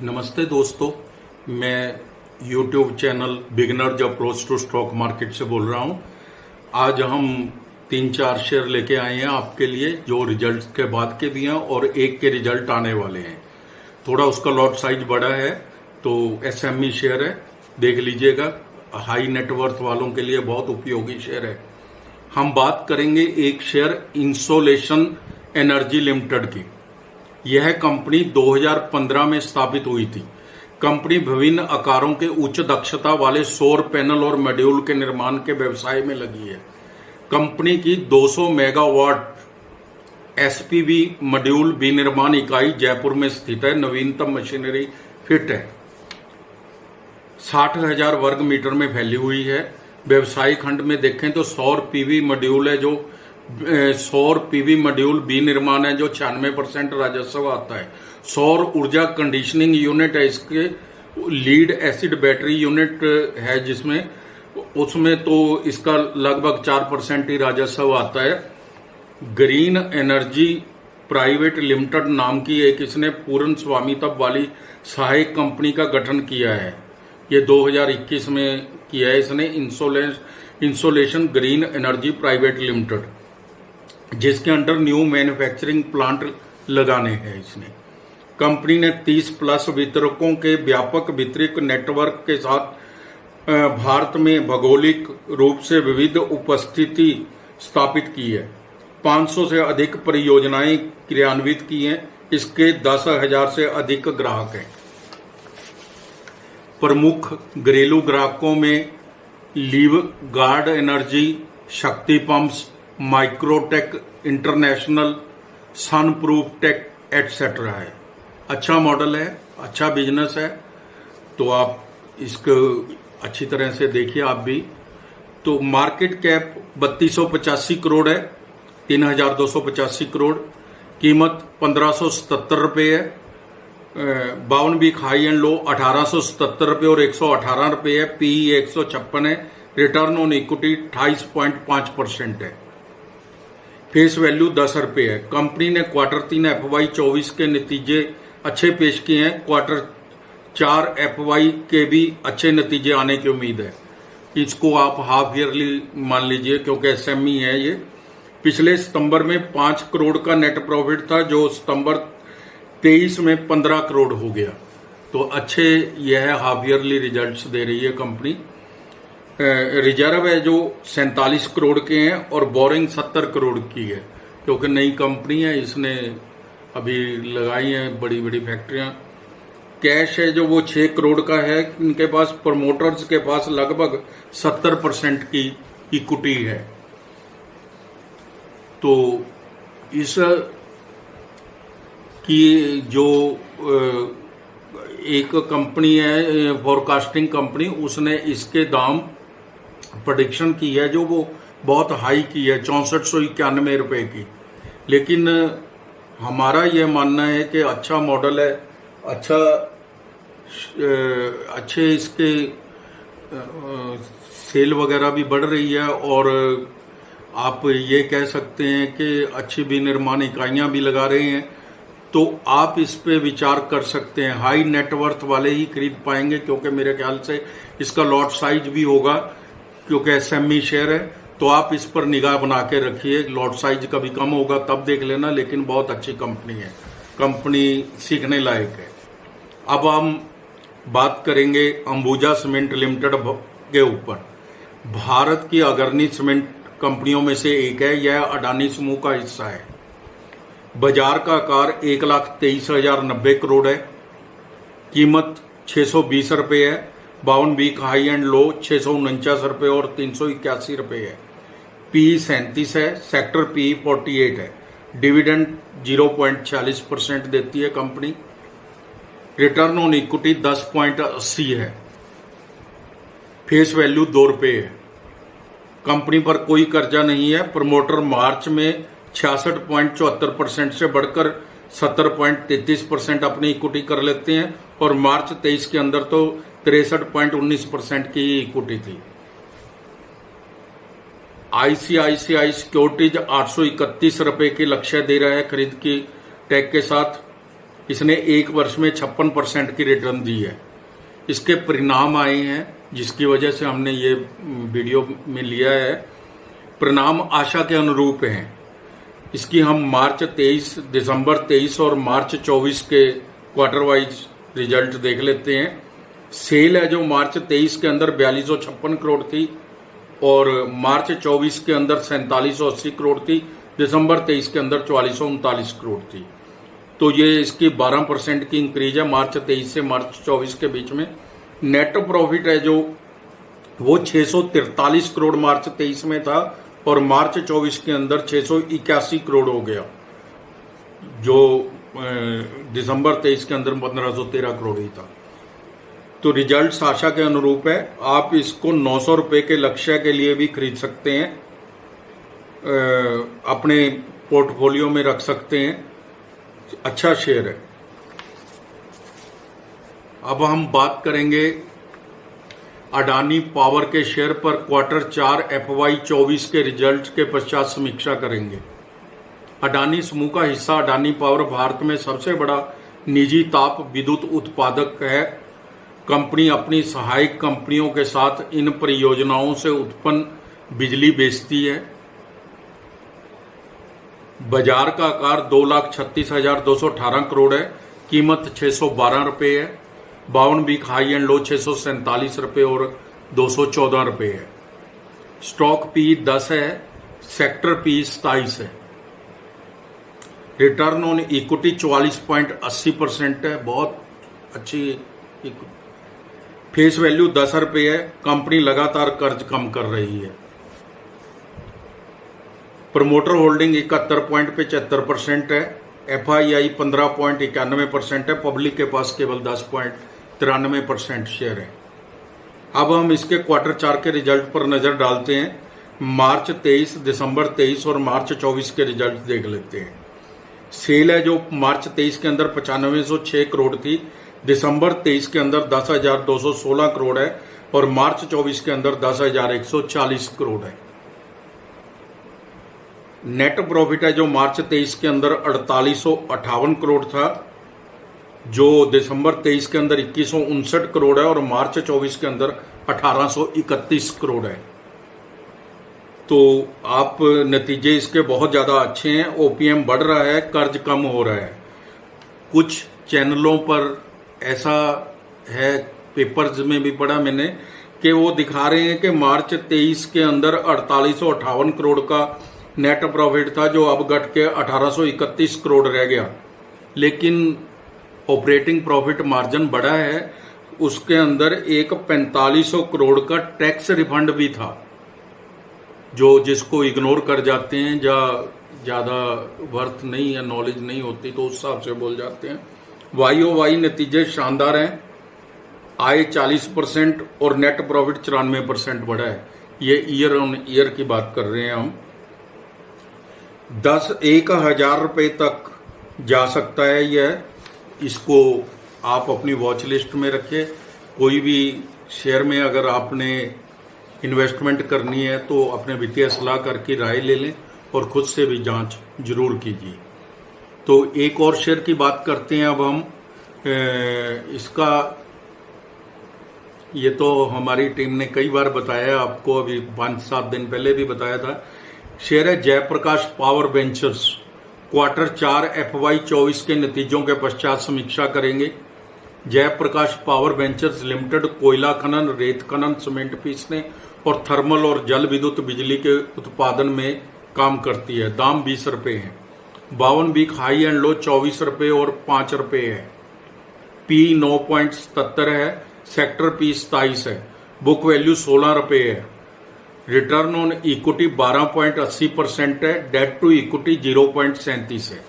नमस्ते दोस्तों, मैं YouTube channel Beginners Approach to Stock Market से बोल रहा हूं। आज हम 3-4 शेयर लेके आए हैं आपके लिए, जो रिजल्ट के बाद के भी हैं और एक के रिजल्ट आने वाले हैं। थोड़ा उसका लॉट साइज बड़ा है, तो SME शेयर है, देख लीजिएगा। हाई नेटवर्थ वालों के लिए बहुत उपयोगी शेयर है। हम बात करेंगे एक शेयर इंसोलेशन एनर्जी लिमिटेड की। यह कंपनी 2015 में स्थापित हुई थी। कंपनी विभिन्न आकारों के उच्च दक्षता वाले सौर पैनल और मॉड्यूल के निर्माण के व्यवसाय में लगी है। कंपनी की 200 मेगावाट एसपीवी मॉड्यूल विनिर्माण इकाई जयपुर में स्थित है। नवीनतम मशीनरी फिट है। 60,000 वर्ग मीटर में फैली हुई है। व्यवसायिक खंड में देखें तो सौर पीवी मॉड्यूल है, जो सौर पीवी मॉड्यूल विनिर्माण है, जो 96% राजस्व आता है। सौर ऊर्जा कंडीशनिंग यूनिट है, इसके लीड एसिड बैटरी यूनिट है, जिसमें उसमें तो इसका लगभग 4% ही राजस्व आता है। ग्रीन एनर्जी प्राइवेट लिमिटेड नाम की एक इसने पूर्ण स्वामित्व वाली सहायक कंपनी का गठन किया है। ये 2021 में किया है इसने, insolation green energy private limited, जिसके अंडर न्यू मैन्युफैक्चरिंग प्लांट लगाने हैं इसने। कंपनी ने 30 प्लस वितरकों के व्यापक वितरक नेटवर्क के साथ भारत में भौगोलिक रूप से विविध उपस्थिति स्थापित की है। 500 से अधिक परियोजनाएं क्रियान्वित की हैं। इसके 10,000 से अधिक ग्राहक हैं। प्रमुख घरेलू ग्राहकों में Livguard Energy, Shakti Pumps, Microtek International, Sunproof Tech etcetera है। अच्छा मॉडल है, अच्छा बिजनेस है, तो आप इसको अच्छी तरह से देखिए आप भी। तो मार्केट कैप 3285 करोड़ है, 3285 करोड़। कीमत 1577 रुपये है। 52 वीक हाई एंड लो 1877 रुपये और 118 रुपये है। पीई 156 है। रिटर्न ऑन इक्विटी 28.5% है। फेस वैल्यू 10 रुपये है। कंपनी ने Q3 FY24 के नतीजे अच्छे पेश किए हैं। Q4 FY के भी अच्छे नतीजे आने की उम्मीद है। इसको आप हाफ ईयरली मान लीजिए, क्योंकि SME है ये। पिछले सितंबर में 5 करोड़ का नेट प्रॉफिट था, जो सितंबर 23 में 15 करोड़ हो गया। तो अच्छे यह हाफ ईयरली रिजल्ट्स दे रही है कंपनी। रिजर्व है जो 47 करोड़ के हैं और बोरिंग 70 करोड़ की है, क्योंकि नई कंपनी है, इसने अभी लगाई है बड़ी बड़ी फैक्ट्रियां। कैश है जो वो 6 करोड़ का है इनके पास। प्रमोटर्स के पास लगभग 70% की इक्विटी है। तो इस की जो एक कंपनी है फोरकास्टिंग कंपनी, उसने इसके दाम प्रेडिक्शन की है जो वो बहुत हाई की है, 6491 रुपए की। लेकिन हमारा यह मानना है कि अच्छा मॉडल है, अच्छे इसके सेल वगैरह भी बढ़ रही है, और आप ये कह सकते हैं कि अच्छी विनिर्माण इकाइयां भी लगा रहे हैं। तो आप इस पे विचार कर सकते हैं। हाई नेटवर्थ वाले ही खरीद पाएंगे, क्योंकि मेरे ख्याल से इसका लॉट साइज भी होगा, क्योंकि SME शेयर है। तो आप इस पर निगाह बना के रखिए। लॉट साइज कभी कम होगा तब देख लेना, लेकिन बहुत अच्छी कंपनी है, कंपनी सीखने लायक है। अब हम बात करेंगे अंबुजा सीमेंट लिमिटेड के ऊपर। भारत की अग्रणी सीमेंट कंपनियों में से एक है। यह अडानी समूह का हिस्सा है। बाजार का आकार 1,23,090 करोड़ है। कीमत 620 रुपये है। 52 वीक हाई एंड लो 649 रुपये और 381 रुपये है। पीई 37 है। सेक्टर पीई 48 है। डिविडेंड 0.46% देती है कंपनी। रिटर्न ऑन इक्विटी 10.80 है। फेस वैल्यू 2 रुपये है। कंपनी पर कोई कर्जा नहीं है। प्रमोटर मार्च में 66.74% से बढ़कर 70.33% अपनी इक्विटी कर लेते हैं, और मार्च 23 के अंदर तो 63.19% की इक्विटी थी। ICICI सिक्योरिटीज 831 रुपए की लक्ष्य दे रहा है खरीद की टैग के साथ। इसने एक वर्ष में 56% की रिटर्न दी है। इसके परिणाम आए हैं जिसकी वजह से हमने ये वीडियो में लिया है। परिणाम आशा के अनुरूप हैं। इसकी हम मार्च 23, दिसंबर 23 और मार्च 24 के क्वार्टर वाइज रिजल्ट देख लेते हैं। सेल है जो मार्च 23 के अंदर 4256 करोड़ थी और मार्च 24 के अंदर 4780 करोड़ थी, दिसंबर 23 के अंदर 4439 करोड़ थी। तो ये इसकी 12% की इंक्रीज है मार्च 23 से मार्च 24 के बीच में। नेट प्रॉफिट है जो वो 643 करोड़ मार्च 23 में था और मार्च 24 के अंदर 681 करोड़ हो गया, जो दिसंबर 23 के अंदर 1513 करोड़ ही था। तो रिजल्ट आशा के अनुरूप है। आप इसको 900 रुपए के लक्ष्य के लिए भी खरीद सकते हैं, अपने पोर्टफोलियो में रख सकते हैं। अच्छा शेयर है। अब हम बात करेंगे अडानी पावर के शेयर पर। क्वार्टर 4 FY 24 के रिजल्ट के पश्चात समीक्षा करेंगे। अडानी समूह का हिस्सा अडानी पावर भारत में सबसे बड़ा निजी ताप विद्युत उत्पादक है। कंपनी अपनी सहायक कंपनियों के साथ इन परियोजनाओं से उत्पन्न बिजली बेचती है। बाजार का आकार 2,36,218 करोड़ है। कीमत 612 रुपये है। 52 वीक हाई एंड लो 647 रुपये और 214 रुपये है। स्टॉक पी 10 है। सेक्टर पी 27 है। रिटर्न ऑन इक्विटी 44.80% है, बहुत अच्छी। फेस वैल्यू 10 रुपये है। कंपनी लगातार कर्ज कम कर रही है। प्रमोटर होल्डिंग 71.75% है। FII 15.91% है। पब्लिक के पास केवल 10.93% शेयर है। अब हम इसके क्वार्टर 4 के रिजल्ट पर नजर डालते हैं। मार्च 23, दिसंबर 23 और मार्च 24 के रिजल्ट देख लेते हैं। सेल है जो मार्च 23 के अंदर 9506 करोड़ थी, दिसंबर 23 के अंदर 10,216 करोड़ है और मार्च 24 के अंदर 10,140 करोड़ है। नेट प्रॉफिट है जो मार्च 23 के अंदर 4858 करोड़ था, जो दिसंबर 23 के अंदर 2159 करोड़ है और मार्च 24 के अंदर 1831 करोड़ है। तो आप नतीजे इसके बहुत ज्यादा अच्छे हैं। ओपीएम बढ़ रहा है, कर्ज कम हो रहा है। कुछ चैनलों पर ऐसा है, पेपर्स में भी पढ़ा मैंने, कि वो दिखा रहे हैं कि मार्च 23 के अंदर 4858 करोड़ का नेट प्रॉफिट था, जो अब घट के 1831 करोड़ रह गया। लेकिन ऑपरेटिंग प्रॉफिट मार्जिन बढ़ा है। उसके अंदर एक 4500 करोड़ का टैक्स रिफंड भी था, जो जिसको इग्नोर कर जाते हैं, ज्यादा वर्थ नहीं या नॉलेज नहीं होती तो उस हिसाब से बोल जाते हैं। YOY नतीजे शानदार हैं। आय 40% और नेट प्रॉफिट 94% बढ़ा है। ये ईयर ऑन ईयर की बात कर रहे हैं हम। 10,000 रुपए तक जा सकता है यह। इसको आप अपनी वॉच लिस्ट में रखें। कोई भी शेयर में अगर आपने इन्वेस्टमेंट करनी है तो अपने वित्तीय सलाहकार की राय ले लें और खुद से भी जांच जरूर कीजिए। तो एक और शेयर की बात करते हैं अब हम। इसका ये तो हमारी टीम ने कई बार बताया आपको, अभी 5-7 दिन पहले भी बताया था। शेयर है Jaiprakash Power Ventures. Quarter 4 FY 24 के नतीजों के पश्चात समीक्षा करेंगे। जयप्रकाश पावर वेंचर्स लिमिटेड कोयला खनन, रेत खनन, सीमेंट पीसने और थर्मल और जल विद्युत बिजली के उत्पादन में काम करती है। दाम 20 रुपये है। 52 वीक हाई एंड लो 24 रुपये और 5 रुपये है। पी 9.77 है। सेक्टर पी 27 है। बुक वैल्यू 16 रुपये है। रिटर्न ऑन इक्विटी 12.80% है। डेट टू इक्विटी 0.37 है।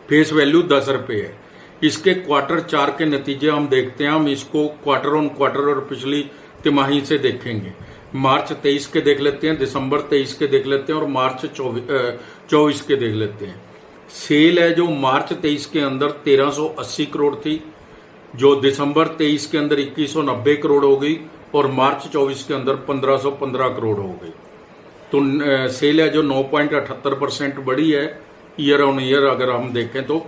फेस वैल्यू 10 रुपये है। इसके क्वार्टर 4 के नतीजे हम देखते हैं। हम इसको क्वार्टर ऑन क्वार्टर और पिछली तिमाही से देखेंगे। मार्च 23 के देख लेते हैं, दिसंबर 23 के देख लेते हैं और मार्च 24 के देख लेते हैं। सेल है जो मार्च 23 के अंदर 1380 करोड़ थी, जो दिसंबर 23 के अंदर 2190 करोड़ हो गई और मार्च 24 के अंदर 1515 करोड़ हो गई। तो सेल है जो 9.78% बढ़ी है ईयर ऑन ईयर अगर हम देखें तो।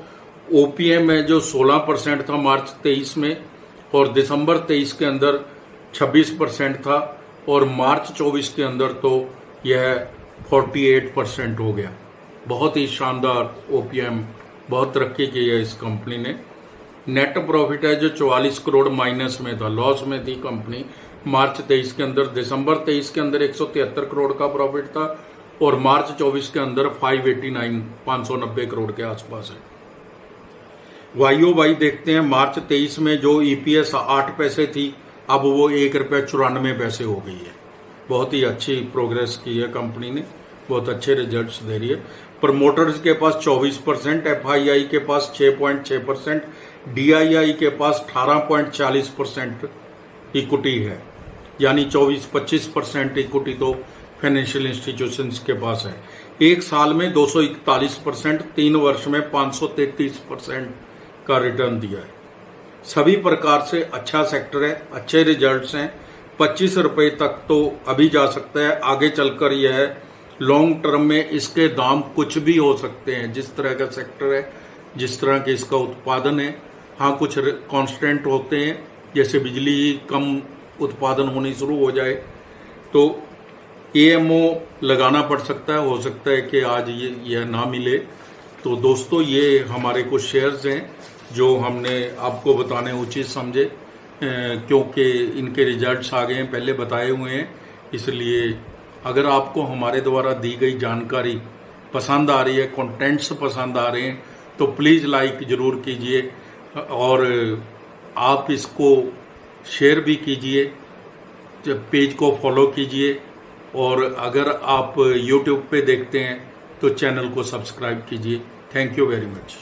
ओपीएम है जो 16% था मार्च 23 में, और दिसंबर 23 के अंदर 26% था, और मार्च 24 के अंदर तो यह 48% हो गया। बहुत ही शानदार ओपीएम, बहुत तरक्की की है इस कंपनी ने। नेट प्रॉफिट है जो 44 करोड़ माइनस में था, लॉस में थी कंपनी मार्च 23 के अंदर। दिसंबर 23 के अंदर 173 करोड़ का प्रॉफिट था, और मार्च 24 के अंदर 590 करोड़ के आसपास है। वाईओवाई देखते हैं, मार्च 23 में जो ईपीएस 8 पैसे थी, अब वो 1 रुपये 94 पैसे हो गई है। बहुत ही अच्छी प्रोग्रेस की है कंपनी ने, बहुत अच्छे रिजल्ट्स दे रही है। प्रमोटर्स के पास 24%, एफआईआई के पास 6.6%, डीआईआई के पास 18.40% इक्विटी है, यानी 24-25% इक्विटी तो फाइनेंशियल इंस्टीट्यूशंस के पास है। एक साल में 241%, 3 वर्ष में 533% का रिटर्न दिया है। सभी प्रकार से अच्छा सेक्टर है, अच्छे रिजल्ट्स हैं। 25 रुपए तक तो अभी जा सकता है, आगे चलकर यह लॉन्ग टर्म में इसके दाम कुछ भी हो सकते हैं। जिस तरह का सेक्टर है, जिस तरह के इसका उत्पादन है, हाँ कुछ कांस्टेंट होते हैं, जैसे बिजली कम उत्पादन होनी शुरू हो जाए तो एएमओ लगाना पड़ सकता है, हो सकता है कि आज यह ना मिले। तो दोस्तों, ये हमारे कुछ शेयर्स हैं जो हमने आपको बताने उचित समझे, क्योंकि इनके रिजल्ट्स आ गए हैं, पहले बताए हुए हैं। इसलिए अगर आपको हमारे द्वारा दी गई जानकारी पसंद आ रही है, कंटेंट्स पसंद आ रहे हैं, तो प्लीज़ लाइक ज़रूर कीजिए, और आप इसको शेयर भी कीजिए, पेज को फॉलो कीजिए, और अगर आप यूट्यूब पे देखते हैं तो चैनल को सब्सक्राइब कीजिए। Thank you very much.